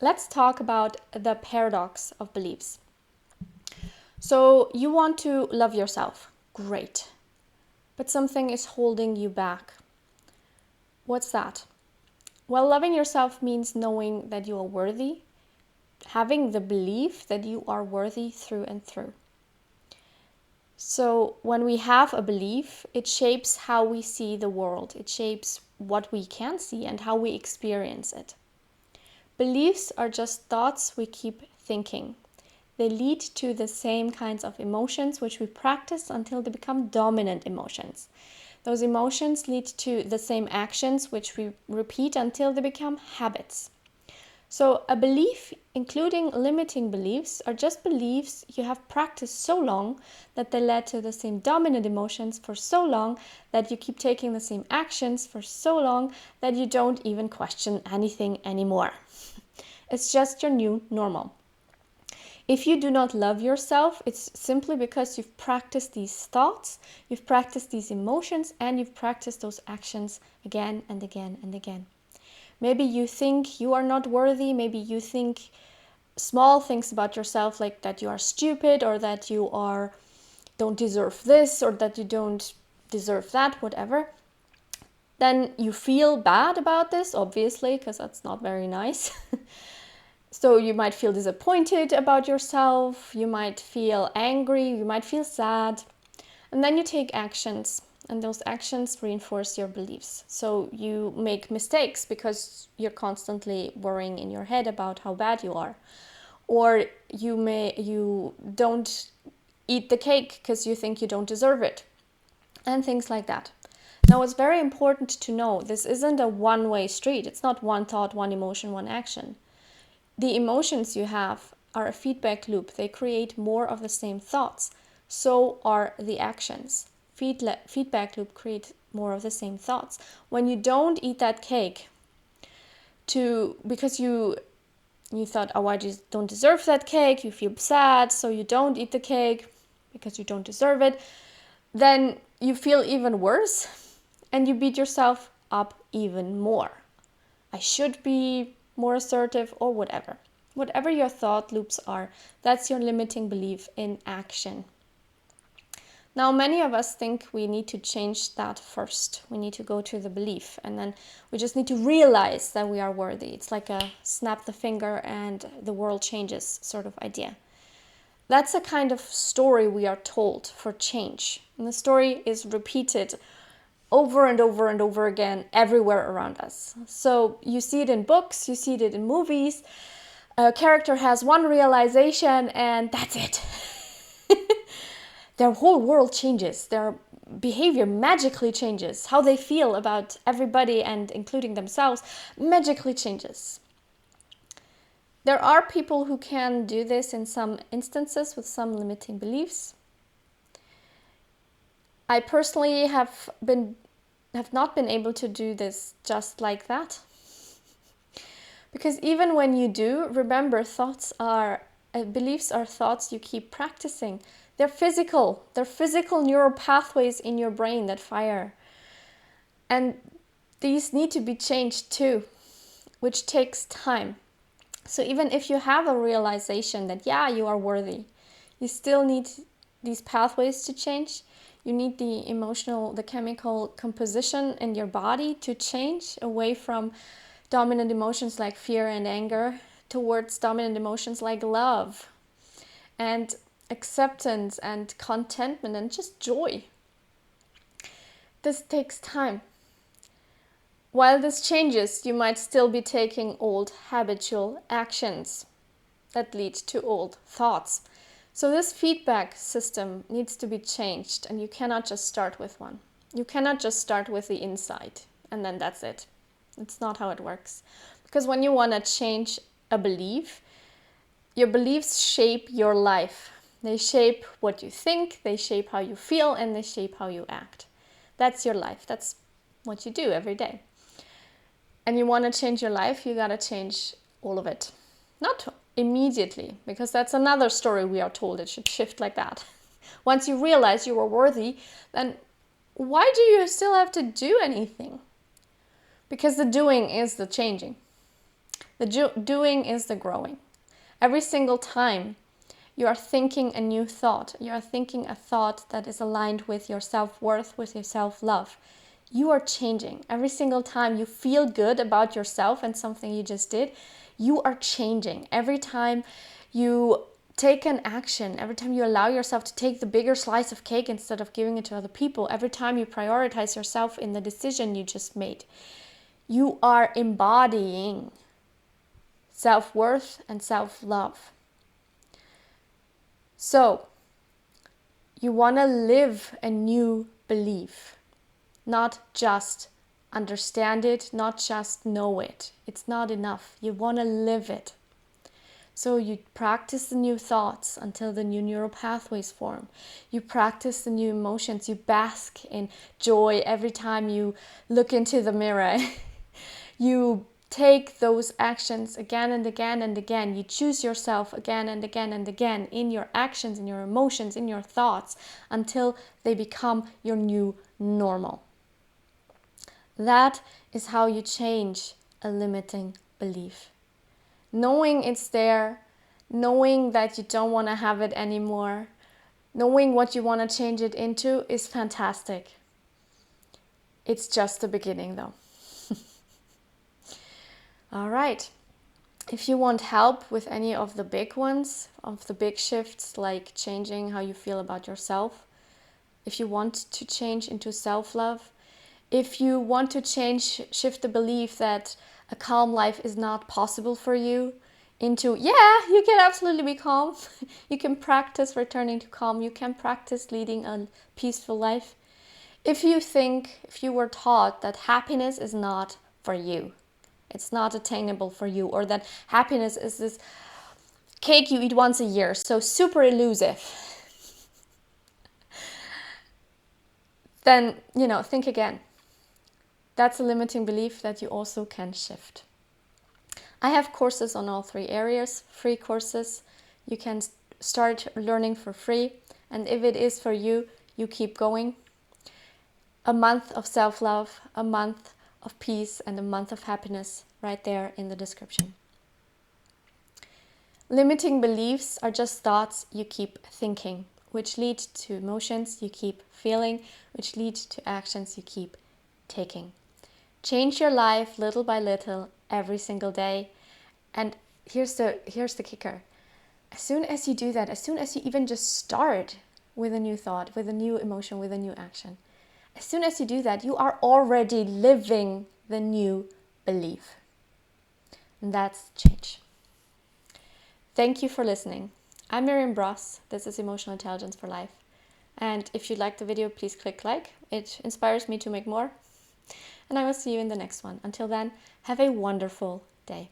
let's talk about the paradox of beliefs. So you want to love yourself. Great. But something is holding you back. What's that? Well, loving yourself means knowing that you are worthy, having the belief that you are worthy through and through. So when we have a belief, it shapes how we see the world. It shapes what we can see and how we experience it. Beliefs are just thoughts we keep thinking. They lead to the same kinds of emotions which we practice until they become dominant emotions. Those emotions lead to the same actions which we repeat until they become habits. So a belief, including limiting beliefs, are just beliefs you have practiced so long that they led to the same dominant emotions for so long that you keep taking the same actions for so long that you don't even question anything anymore. It's just your new normal. If you do not love yourself, it's simply because you've practiced these thoughts, you've practiced these emotions, and you've practiced those actions again and again and again. Maybe you think you are not worthy. Maybe you think small things about yourself, like that you are stupid or that you don't deserve this or that you don't deserve that, whatever. Then you feel bad about this, obviously, because that's not very nice. So you might feel disappointed about yourself. You might feel angry. You might feel sad. And then you take actions. And those actions reinforce your beliefs. So you make mistakes because you're constantly worrying in your head about how bad you are. Or you don't eat the cake because you think you don't deserve it. And things like that. Now, it's very important to know this isn't a one-way street. It's not one thought, one emotion, one action. The emotions you have are a feedback loop. They create more of the same thoughts. So are the actions. Feedback loop creates more of the same thoughts. When you don't eat that cake because you thought, oh, I just don't deserve that cake, you feel sad, so you don't eat the cake because you don't deserve it, then you feel even worse and you beat yourself up even more. I should be more assertive or whatever. Whatever your thought loops are, that's your limiting belief in action. Now, many of us think we need to change that first. We need to go to the belief, and then we just need to realize that we are worthy. It's like a snap the finger and the world changes sort of idea. That's a kind of story we are told for change. And the story is repeated over and over and over again everywhere around us. So you see it in books, you see it in movies. A character has one realization and that's it. Their whole world changes. Their behavior magically changes. How they feel about everybody and including themselves magically changes. There are people who can do this in some instances with some limiting beliefs. I personally have not been able to do this just like that. Because even when you do, remember, beliefs are thoughts you keep practicing. They're physical neural pathways in your brain that fire. And these need to be changed too, which takes time. So even if you have a realization that, yeah, you are worthy, you still need these pathways to change. You need the chemical composition in your body to change away from dominant emotions like fear and anger towards dominant emotions like love and acceptance and contentment and just joy. This takes time. While this changes, you might still be taking old habitual actions that lead to old thoughts. So this feedback system needs to be changed, and you cannot just start with one. You cannot just start with the inside and then that's it. It's not how it works. Because when you want to change a belief, your beliefs shape your life. They shape what you think, they shape how you feel, and they shape how you act. That's your life. That's what you do every day. And you want to change your life, you got to change all of it. Not immediately, because that's another story we are told it should shift like that. Once you realize you are worthy, then why do you still have to do anything? Because the doing is the changing. The doing is the growing. Every single time you are thinking a new thought, you are thinking a thought that is aligned with your self-worth, with your self-love, you are changing. Every single time you feel good about yourself and something you just did, you are changing. Every time you take an action, every time you allow yourself to take the bigger slice of cake instead of giving it to other people, every time you prioritize yourself in the decision you just made, you are embodying self-worth and self-love. So, you want to live a new belief, not just understand it, not just know it. It's not enough. You want to live it. So you practice the new thoughts until the new neural pathways form. You practice the new emotions. You bask in joy every time you look into the mirror. You take those actions again and again and again. You choose yourself again and again and again in your actions, in your emotions, in your thoughts, until they become your new normal. That is how you change a limiting belief. Knowing it's there, knowing that you don't want to have it anymore, knowing what you want to change it into is fantastic. It's just the beginning though. All right. If you want help with any of the big ones, of the big shifts, like changing how you feel about yourself, if you want to change into self-love, if you want to shift the belief that a calm life is not possible for you, into, yeah, you can absolutely be calm. You can practice returning to calm. You can practice leading a peaceful life. If you were taught that happiness is not for you, it's not attainable for you, or that happiness is this cake you eat once a year, so super elusive, then, think again. That's a limiting belief that you also can shift. I have courses on all 3 areas, free courses. You can start learning for free. And if it is for you, you keep going. A month of self-love, a month of peace, and a month of happiness right there in the description. Limiting beliefs are just thoughts you keep thinking, which lead to emotions you keep feeling, which lead to actions you keep taking. Change your life little by little every single day. And here's the kicker. As soon as you do that, as soon as you even just start with a new thought, with a new emotion, with a new action, as soon as you do that, you are already living the new belief. And that's change. Thank you for listening. I'm Miriam Bross. This is Emotional Intelligence for Life. And if you liked the video, please click like. It inspires me to make more. And I will see you in the next one. Until then, have a wonderful day.